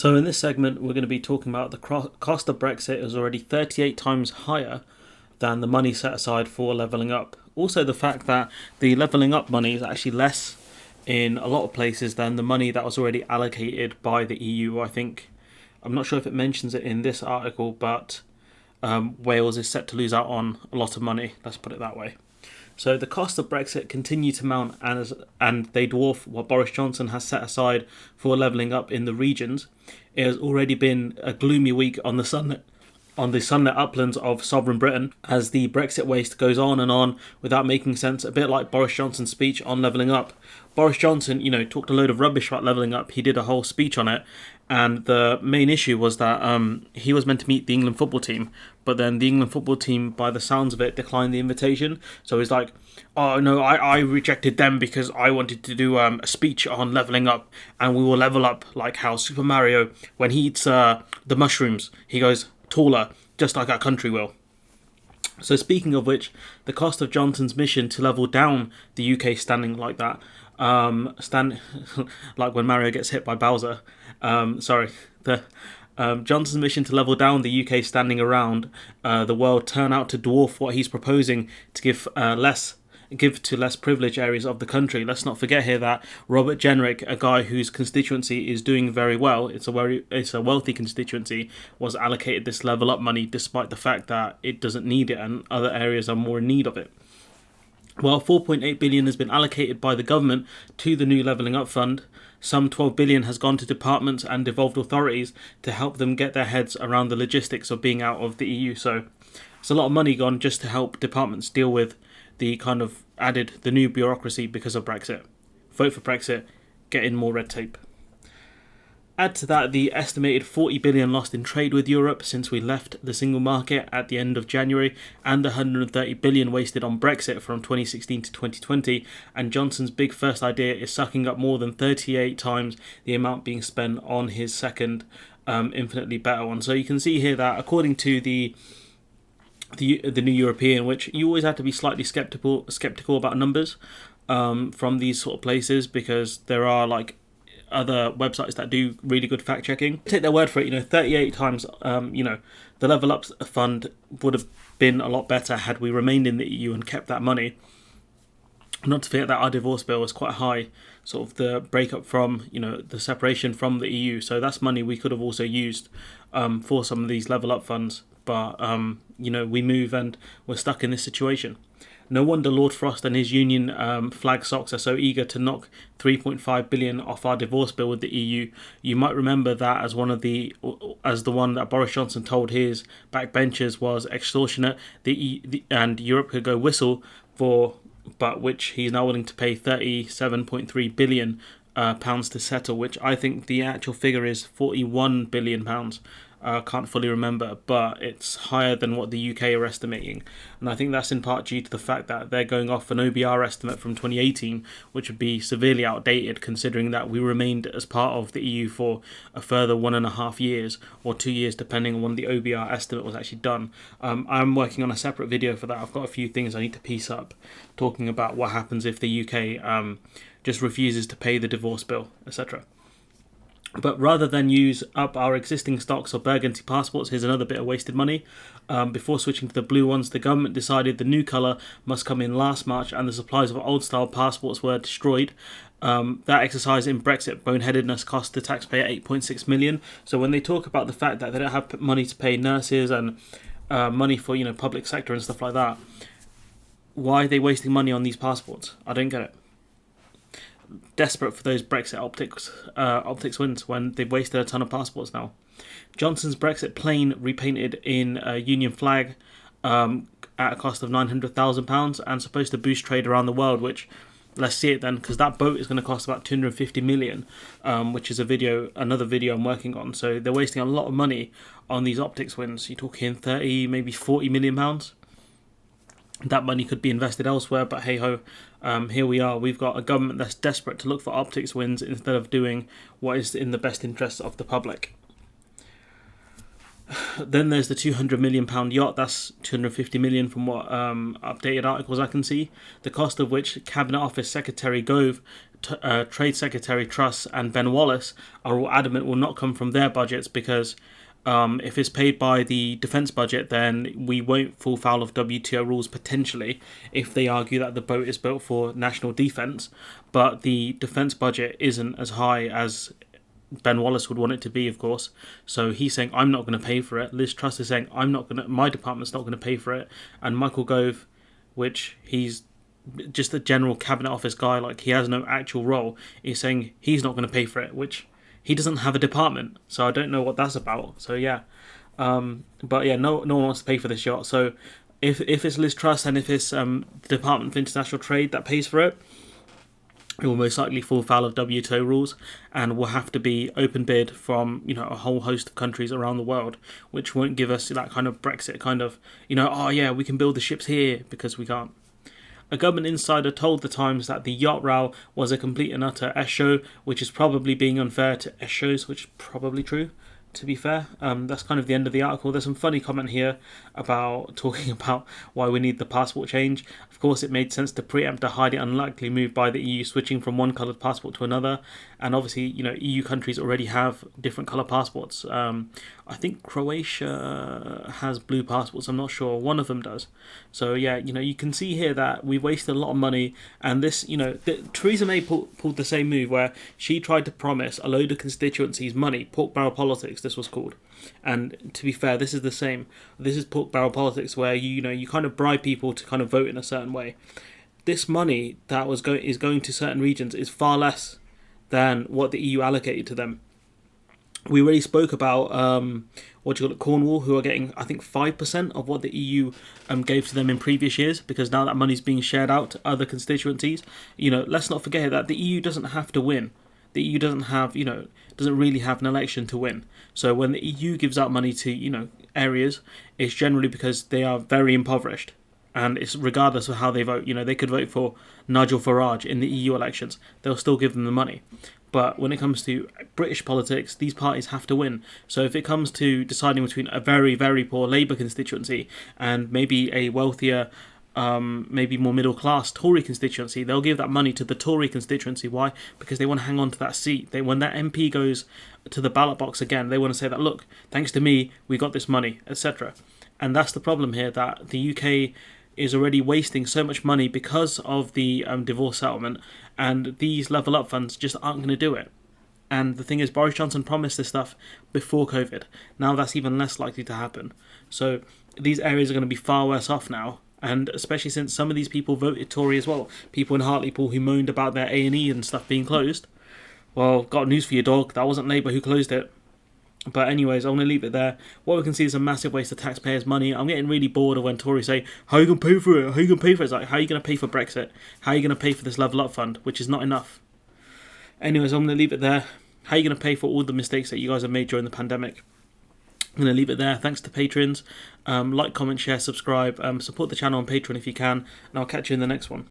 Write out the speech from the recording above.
So in this segment, we're going to be talking about the cost of Brexit is already 38 times higher than the money set aside for levelling up. Also, the fact that the levelling up money is actually less in a lot of places than the money that was already allocated by the EU. I'm not sure if it mentions it in this article, but Wales is set to lose out on a lot of money. Let's put it that way. So the cost of Brexit continue to mount, and they dwarf what Boris Johnson has set aside for levelling up in the regions. It has already been a gloomy week on the sunlit uplands of sovereign Britain as the Brexit waste goes on without making sense, a bit like Boris Johnson's speech on levelling up. Boris Johnson, talked a load of rubbish about levelling up. He did a whole speech on it, and the main issue was that he was meant to meet the England football team, but then the England football team, by the sounds of it, declined the invitation. So he's like, oh no, I rejected them because I wanted to do a speech on levelling up, and we will level up like how Super Mario, when he eats the mushrooms, he goes taller, just like our country will. So speaking of which, the cost of Johnson's mission to level down the UK standing like that, like when Mario gets hit by Bowser. Johnson's mission to level down the UK standing around the world turn out to dwarf what he's proposing to give to less privileged areas of the country. Let's not forget here that Robert Jenrick, a guy whose constituency is doing very well, it's a wealthy constituency, was allocated this level up money despite the fact that it doesn't need it and other areas are more in need of it. Well, 4.8 billion has been allocated by the government to the new levelling up fund. Some 12 billion has gone to departments and devolved authorities to help them get their heads around the logistics of being out of the EU. So it's a lot of money gone just to help departments deal with the the new bureaucracy because of Brexit. Vote for Brexit, get in more red tape. Add to that the estimated 40 billion lost in trade with Europe since we left the single market at the end of January, and the 130 billion wasted on Brexit from 2016 to 2020, and Johnson's big first idea is sucking up more than 38 times the amount being spent on his second, infinitely better one. So you can see here that according to the New European, which you always have to be slightly skeptical about numbers from these sort of places, because there are like other websites that do really good fact checking. Take their word for it. 38 times. The Level Up Fund would have been a lot better had we remained in the EU and kept that money. Not to forget that our divorce bill was quite high, sort of the breakup from, the separation from the EU. So that's money we could have also used for some of these Level Up funds. But, we move and we're stuck in this situation. No wonder Lord Frost and his union flag socks are so eager to knock 3.5 billion off our divorce bill with the EU. You might remember that as the one that Boris Johnson told his backbenchers was extortionate, and Europe could go whistle for, but which he's now willing to pay 37.3 billion pounds to settle, which I think the actual figure is 41 billion pounds. Can't fully remember, but it's higher than what the UK are estimating. And I think that's in part due to the fact that they're going off an OBR estimate from 2018, which would be severely outdated considering that we remained as part of the EU for a further 1.5 years or 2 years, depending on when the OBR estimate was actually done. I'm working on a separate video for that. I've got a few things I need to piece up talking about what happens if the UK just refuses to pay the divorce bill, etc. But rather than use up our existing stocks of burgundy passports, here's another bit of wasted money. Before switching to the blue ones, the government decided the new colour must come in last March, and the supplies of old-style passports were destroyed. That exercise in Brexit boneheadedness cost the taxpayer 8.6 million. So when they talk about the fact that they don't have money to pay nurses and money for public sector and stuff like that, why are they wasting money on these passports? I don't get it. Desperate for those Brexit optics wins when they've wasted a ton of passports now. Johnson's Brexit plane repainted in a Union flag at a cost of £900,000 and supposed to boost trade around the world, which, let's see it then, because that boat is going to cost about 250 million, which is another video I'm working on. So they're wasting a lot of money on these optics wins. You're talking 30, maybe 40 million pounds. That money could be invested elsewhere, but hey ho, here we are. We've got a government that's desperate to look for optics wins instead of doing what is in the best interests of the public. Then there's the £200 million yacht. That's 250 million from what updated articles I can see. The cost of which Cabinet Office Secretary Gove, Trade Secretary Truss, and Ben Wallace are all adamant will not come from their budgets because if it's paid by the defence budget, then we won't fall foul of WTO rules potentially if they argue that the boat is built for national defence. But the defence budget isn't as high as Ben Wallace would want it to be, of course. So he's saying, I'm not going to pay for it. Liz Truss is saying, my department's not going to pay for it. And Michael Gove, which he's just a general cabinet office guy, like he has no actual role, is saying he's not going to pay for it, which he doesn't have a department. So I don't know what that's about. So yeah. But yeah, no one wants to pay for this yacht. So if it's Liz Truss and if it's the Department for International Trade that pays for it, it will most likely fall foul of WTO rules and will have to be open bid from a whole host of countries around the world, which won't give us that kind of Brexit kind of oh yeah, we can build the ships here, because we can't. A government insider told The Times that the yacht row was a complete and utter show, which is probably being unfair to shows, which is probably true. To be fair, that's kind of the end of the article. There's some funny comment here about talking about why we need the passport change. Of course, it made sense to preempt a highly unlikely move by the EU switching from one coloured passport to another. And obviously, EU countries already have different colour passports. I think Croatia has blue passports. I'm not sure. One of them does. So yeah, you can see here that we wasted a lot of money. And this, Theresa May pulled the same move where she tried to promise a load of constituencies money. Pork barrel politics, this was called. And to be fair, this is the same. This is pork barrel politics, where you kind of bribe people to kind of vote in a certain way. This money that is going to certain regions is far less than what the EU allocated to them. We already spoke about Cornwall, who are getting, I think, 5% of what the EU gave to them in previous years, because now that money's being shared out to other constituencies. Let's not forget that the EU doesn't have to win. The EU doesn't really have an election to win. So when the EU gives out money to, areas, it's generally because they are very impoverished. And it's regardless of how they vote. They could vote for Nigel Farage in the EU elections. They'll still give them the money. But when it comes to British politics, these parties have to win. So if it comes to deciding between a very, very poor Labour constituency and maybe a wealthier, maybe more middle-class Tory constituency, they'll give that money to the Tory constituency. Why? Because they want to hang on to that seat. When that MP goes to the ballot box again, they want to say that, look, thanks to me, we got this money, etc. And that's the problem here, that the UK is already wasting so much money because of the divorce settlement, and these level up funds just aren't going to do it. And the thing is, Boris Johnson promised this stuff before COVID. Now that's even less likely to happen. So these areas are going to be far worse off now, and especially since some of these people voted Tory as well. People in Hartlepool who moaned about their A&E and stuff being closed. Well, got news for you, dog. That wasn't Labour who closed it. But anyways, I'm going to leave it there. What we can see is a massive waste of taxpayers' money. I'm getting really bored of when Tories say, how are you going to pay for it? How are you going to pay for it? It's like, how are you going to pay for Brexit? How are you going to pay for this level up fund, which is not enough? Anyways, I'm going to leave it there. How are you going to pay for all the mistakes that you guys have made during the pandemic? I'm going to leave it there. Thanks to patrons. Like, comment, share, subscribe. Support the channel on Patreon if you can. And I'll catch you in the next one.